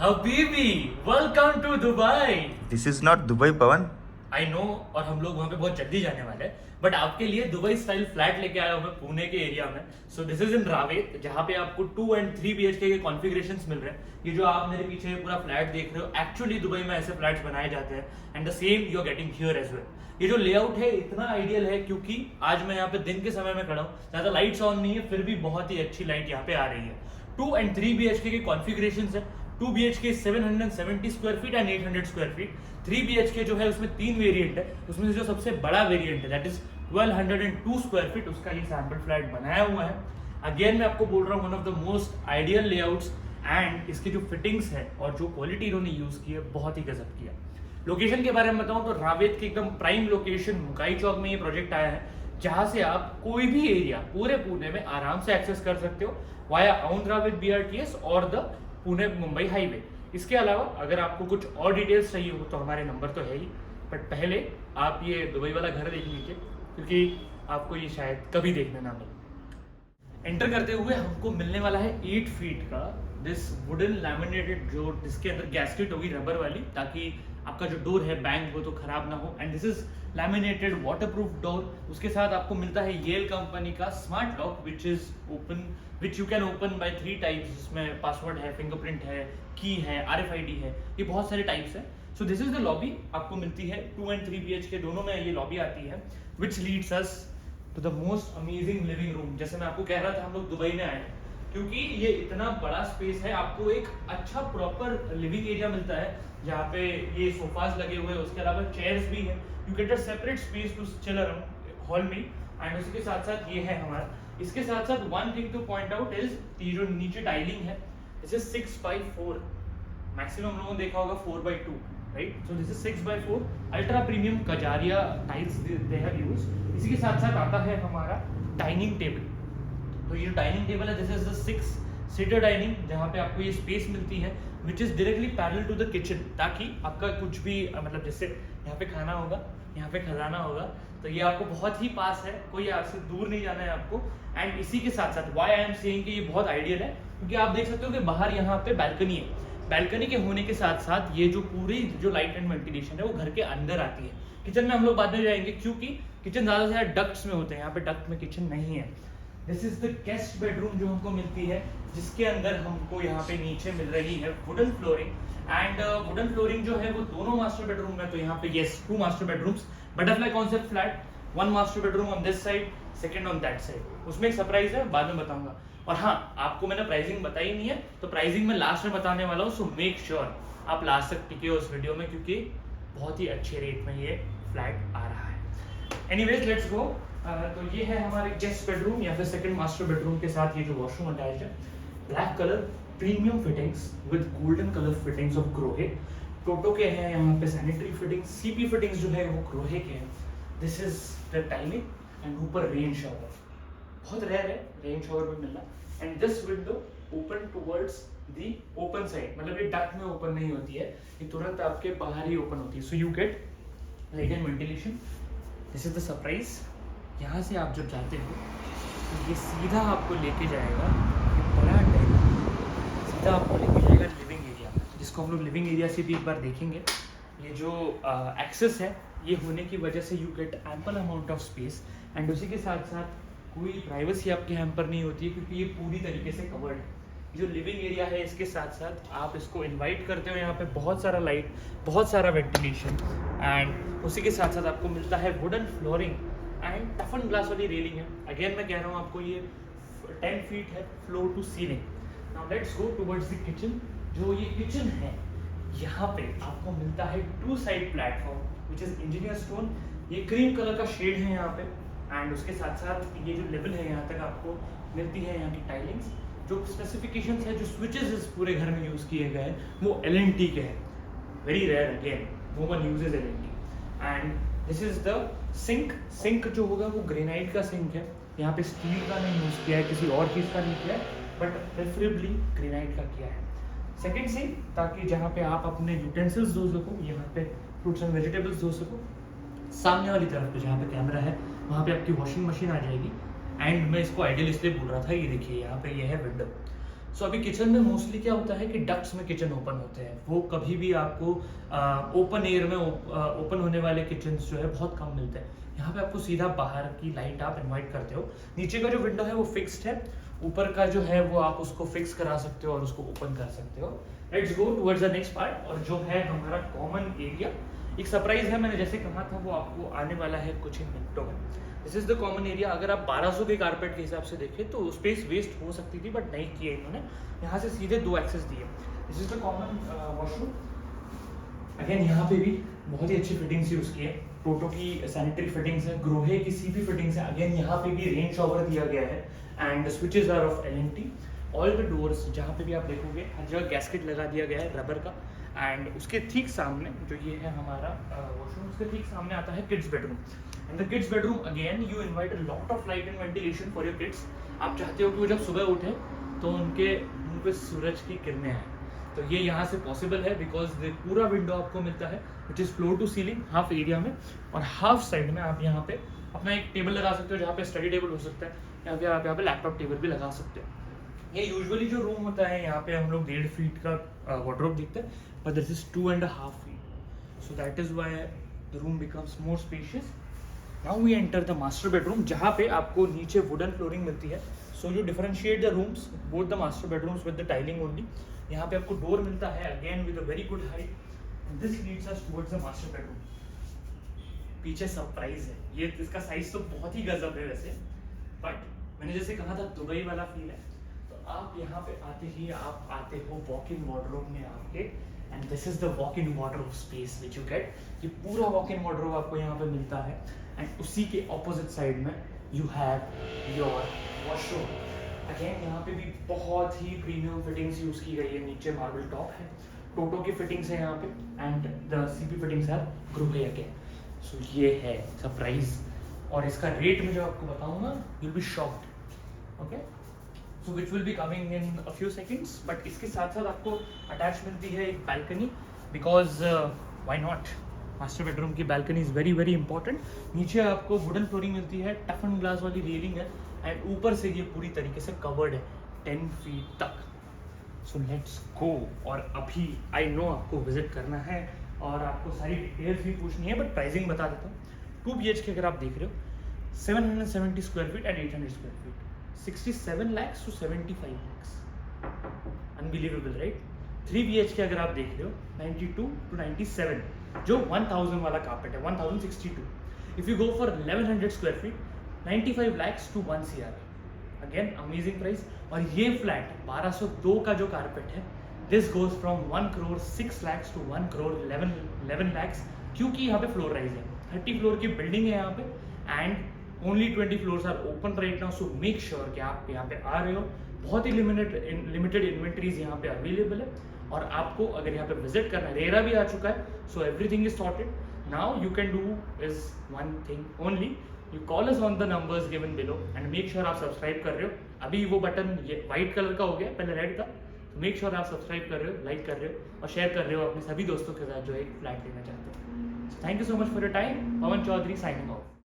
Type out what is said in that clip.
Habibi, welcome to Dubai. This is not Dubai Pawan. I know, और हम लोग वहाँ पे बहुत जल्दी जाने वाले हैं, बट आपके लिए दुबई स्टाइल फ्लैट लेके आया हूँ मैं पुणे के एरिया में। So this is in Ravet, जहाँ पे आपको 2 and 3 BHK के कॉन्फ़िगरेशंस मिल रहे हैं। ये जो आप मेरे पीछे पूरा फ्लैट देख रहे हो, एक्चुअली दुबई में ऐसे फ्लैट्स बनाए जाते हैं, and the same you are getting here as well. ये जो लेआउट है इतना आइडियल है क्योंकि आज मैं यहाँ पे दिन के समय में खड़ा हूँ, ज्यादा लाइट्स ऑन नहीं है, फिर भी बहुत ही अच्छी लाइट यहाँ पे आ रही है। 2 and 3 BHK के कॉन्फ़िगरेशंस है। 2 BHK 770 square feet and 800 square feet. 3 BHK जो है उसमें 3 वेरिएंट है, उसमें से जो सबसे बड़ा वेरिएंट है दैट इज 1202 स्क्वायर फीट, उसका ये सैंपल फ्लैट बनाया हुआ है। अगेन मैं आपको बोल रहा हूँ, one of the most ideal layouts, and इसकी जो फिटिंग्स है और जो क्वालिटी इन्होंने यूज की है बहुत ही गजब किया। लोकेशन के बारे में बताऊं तो रावेत की एकदम प्राइम लोकेशन मुकाई चौक में ये प्रोजेक्ट आया है, जहां से आप कोई भी एरिया पूरे पुणे में आराम से एक्सेस कर सकते हो वाया औंध रावेत BRTS और द पुणे मुंबई हाईवे। इसके अलावा अगर आपको कुछ और डिटेल्स चाहिए हो तो हमारे नंबर तो है ही, बट पहले आप ये दुबई वाला घर देख लीजिए क्योंकि आपको ये शायद कभी देखने ना मिले। एंटर करते हुए हमको मिलने वाला है 8 फीट का दिस वुडन लैमिनेटेड डोर, जिसके अंदर गैस्केट होगी रबर वाली, ताकि आपका जो डोर है बैंग हो तो खराब ना हो। And this is laminated waterproof door. उसके साथ आपको मिलता है येल कंपनी का smart lock which is open, which you can open by 3 types, जिसमें पासवर्ड है, फिंगरप्रिंट है, की है, RFID है, ये बहुत सारे टाइप्स है। So this is the lobby आपको मिलती है। 2 and 3 BHK दोनों में ये लॉबी आती है, which leads us to the most amazing living room. जैसे मैं आपको कह रहा था, हम लोग दुबई में आए क्योंकि ये इतना बड़ा स्पेस है, आपको एक अच्छा प्रॉपर लिविंग एरिया मिलता है जहाँ पे ये सोफाज लगे हुए हैं, उसके अलावा चेयर्स भी है। You get a separate space to chill around hall में। एंड उसके साथ साथ ये है हमारा, इसके साथ साथ one thing to point out is ये जो नीचे टाइलिंग है, दिस इज 6x4। मैक्सिमम लोगों ने देखा होगा 4x2, right? So this is 6x4 ultra premium Kajaria tiles they have used. इसी के साथ साथ आता है हमारा डाइनिंग टेबल। तो ये डाइनिंग टेबल है, this is the 6 seater dining, जहाँ पे आपको ये स्पेस मिलती है which is directly parallel to the kitchen, ताकि आपका कुछ भी मतलब जैसे यहाँ पे खाना होगा, यहाँ पे खजाना होगा, तो ये आपको बहुत ही पास है, कोई आपसे दूर नहीं जाना है आपको। एंड इसी के साथ साथ वाई आई एम सेइंग कि ये बहुत आइडियल है क्योंकि आप देख सकते हो कि बाहर यहाँ पे बैल्कनी है। बैल्कनी के होने के साथ साथ ये जो पूरी जो लाइट एंड वेंटिलेशन है वो घर के अंदर आती है। किचन में हम लोग बाद में जाएंगे क्योंकि किचन ज़्यादा से ज़्यादा डक्ट्स में होते हैं, यहाँ पे डक्ट में किचन नहीं है। This is the guest bedroom जो हमको मिलती है, जिसके अंदर हमको यहाँ पे नीचे मिल रही है wooden flooring. And wooden flooring जो है वो दोनों मास्टर बेडरूम में, तो यहाँ पे yes 2 master bedrooms, butterfly concept flat, 1 master bedroom on this side, second on that side. उसमें एक सरप्राइज है, बाद में बताऊंगा। और हाँ, आपको मैंने प्राइसिंग बताई नहीं है, तो प्राइसिंग मैं लास्ट में बताने वाला हूँ। सो मेक श्योर आप लास्ट तक टिके हो उस वीडियो में, क्योंकि बहुत ही अच्छे रेट में ये फ्लैट आ रहा है। Anyways let's go. तो ये है हमारे गेस्ट बेडरूम या फिर सेकंड मास्टर बेडरूम के साथ ये जो वॉशरूम अटैच्ड है, black colour premium fittings with golden colour fittings of Grohe. Toto के हैं यहाँ पे सैनिटरी फिटिंग्स, CP फिटिंग्स जो है वो क्रोहे के हैं। This is the tiling and ऊपर रेन शावर, बहुत रेयर है रेन शावर भी मिलना। And this window open towards the open side, मतलब ये डक्ट में ओपन नहीं होती है, ये तुरंत आपके बाहर ही ओपन होती है। So you get light and ventilation. This is the surprise. यहाँ से आप जब जाते हो तो ये सीधा आपको लेके जाएगा, ये बड़ा डेक सीधा आपको लेके जाएगा लिविंग एरिया, जिसको हम लोग लिविंग एरिया से भी एक बार देखेंगे। ये जो एक्सेस है ये होने की वजह से you get ample amount of space, and उसी के साथ साथ कोई प्राइवेसी आपके हैम्पर नहीं होती है क्योंकि ये पूरी तरीके से कवर्ड है। जो लिविंग एरिया है इसके साथ साथ आप इसको इनवाइट करते हो, यहाँ पे बहुत सारा लाइट, बहुत सारा वेंटिलेशन, एंड उसी के साथ साथ आपको मिलता है wooden flooring and toughen glass वाली रेलिंग है। अगेन मैं कह रहा हूँ आपको ये 10 फीट है floor to ceiling. Now let's go towards the kitchen. जो ये किचन है यहाँ पे आपको मिलता है 2 side platform which is engineer stone, ये क्रीम कलर का शेड है यहाँ पे। एंड उसके साथ साथ ये जो लेवल है यहाँ तक आपको मिलती है यहाँ की टाइलिंग्स। जो स्पेसिफिकेशंस है, जो स्विचेस इस पूरे घर में यूज़ किए गए हैं वो LNT के हैं, very rare, again no one uses LNT। And this is the sink जो होगा वो ग्रेनाइट का सिंक है, यहाँ पे स्टील का नहीं यूज़ किया है, किसी और चीज़ का नहीं किया है, बट प्रेफरेबली ग्रेनाइट का किया है। सेकेंड सिंक, ताकि जहाँ पे आप अपने यूटेंसिल्स धो सको, यहाँ पे फ्रूट्स एंड वेजिटेबल्स धो सको। सामने वाली तरफ पे जहाँ पे कैमरा है वहाँ पे आपकी वॉशिंग मशीन आ जाएगी। एंड मैं इसको आइडियल इसलिए बोल रहा था, ये देखिए यहाँ पे ये है विंडो। सो अभी किचन में मोस्टली क्या होता है कि डक्ट्स में किचन ओपन होते हैं, वो कभी भी आपको ओपन एयर में ओपन होने वाले किचन जो है बहुत कम मिलते हैं। यहाँ पे आपको सीधा बाहर की लाइट आप इन्वाइट करते हो। नीचे का जो विंडो है वो फिक्स्ड है, ऊपर का जो है वो आप उसको फिक्स करा सकते हो और उसको ओपन कर सकते हो। Let's go towards the next part, और जो है हमारा कॉमन एरिया। एक सरप्राइज है, मैंने जैसे कहा था वो आपको आने वाला है कुछ ही मिनटों में। This is the common area. अगर आप 1200 के कारपेट के हिसाब से देखें तो स्पेस वेस्ट हो सकती थी, बट नहीं किया इन्होंने। यहाँ से सीधे 2 एक्सेस दिए। This is the common washroom. Again यहाँ पे भी बहुत ही अच्छी फिटिंग्स यूज की है। टोटो की सैनिटरी फिटिंग्स है, ग्रोहे की सीपी फिटिंग्स है। अगेन यहाँ पे भी रेन शॉवर दिया गया है and switches are of L&T। All the doors जहाँ पे भी आप देखोगे हर जगह गैस्केट लगा दिया गया है रबर का। एंड उसके ठीक सामने जो ये है हमारा वॉशरूम, उसके ठीक सामने आता है kids bedroom. And the kids bedroom again you invite a lot of light and ventilation for your kids. आप चाहते हो कि वो जब सुबह उठे तो उन पे सूरज की किरणें आए, तो ये यहाँ से पॉसिबल है बिकॉज पूरा विंडो आपको मिलता है which is floor to ceiling half area में, और हाफ साइड में आप यहाँ पे अपना एक टेबल लगा सकते हो जहाँ पे स्टडी टेबल हो सकता है, या फिर आप यहाँ पे लैपटॉप टेबल भी लगा सकते हो। ये यूजुअली जो रूम होता है यहाँ पे हम लोग 1.5 फीट का वार्डरोब देखते हैं, but this is 2.5 feet, so that is why the room becomes more spacious. Now we enter the master bedroom, जहाँ पे आपको नीचे वुडन फ्लोरिंग मिलती है। So you differentiate the rooms both the master bedrooms with the tiling only. यहाँ पे आपको door मिलता है again with a very good height, and this leads us towards the master bedroom. पीछे सरप्राइज है, ये इसका साइज तो बहुत ही गजब है वैसे, बट मैंने जैसे कहा था दुबई वाला फील है। तो आप यहाँ पे आते ही आप आते हो वॉक इन वार्डरोब में आपके, and this is the walk in wardrobe space which you get. ये पूरा वॉक इन वार्डरोब आपको यहाँ पे मिलता है, एंड उसी के ऑपोजिट साइड में you have your washroom. Again यहाँ पे भी बहुत ही प्रीमियम फिटिंग्स यूज की गई है। नीचे मार्बल टॉप है, टोटो की फिटिंग्स है यहाँ पे, and the CP fittings are Grohe again. So ये है सरप्राइज, और इसका रेट मैं जो आपको बताऊंगा you will be shocked. Okay, so which will be coming in a few seconds. But इसके साथ साथ आपको अटैच मिलती है एक balcony, because why not, master bedroom की balcony is very very important. नीचे आपको वुडन फ्लोरिंग मिलती है, टफ एंड ग्लास वाली रेलिंग है, एंड ऊपर से ये पूरी तरीके से कवर्ड है 10 फीट तक। So let's go. और अभी आई नो आपको विजिट करना है और आपको सारी डिटेल्स भी पूछनी है, बट प्राइसिंग बता देता हूँ। 2 BHK अगर आप देख रहे हो 770 square feet and 800 square feet, 67 lakhs to 75 lakhs, unbelievable right. 3 BHK अगर आप देख रहे हो 92 to 97, जो 1000 वाला कार्पेट है 1062। If you go for 1100 square feet 95 lakhs to 1 CR, again amazing price. और ये फ्लैट 1202 का जो कार्पेट है this goes from 1 crore 6 lakhs to 1 crore 11 lakhs, क्योंकि यहाँ पे फ्लोर राइज है। 30 फ्लोर की बिल्डिंग है यहाँ पे, and only 20 floors are open right now. So make sure कि आप यहाँ पे आ रहे हो। बहुत ही लिमिटेड इन्वेंट्रीज यहाँ पे अवेलेबल है, और आपको अगर यहाँ पे विजिट करना है, रेरा भी आ चुका है, so everything is sorted. Now you can do is one thing only, you call us on the numbers given below, and make sure आप सब्सक्राइब कर रहे हो। अभी वो बटन ये व्हाइट कलर का हो गया, पहले रेड था, तो मेक श्योर आप सब्सक्राइब कर रहे हो, लाइक कर रहे हो, और शेयर कर रहे हो अपने सभी दोस्तों के साथ जो एक फ्लैट लेना चाहते हो। Thank you so much for your time. Pawan Chaudhary signing of.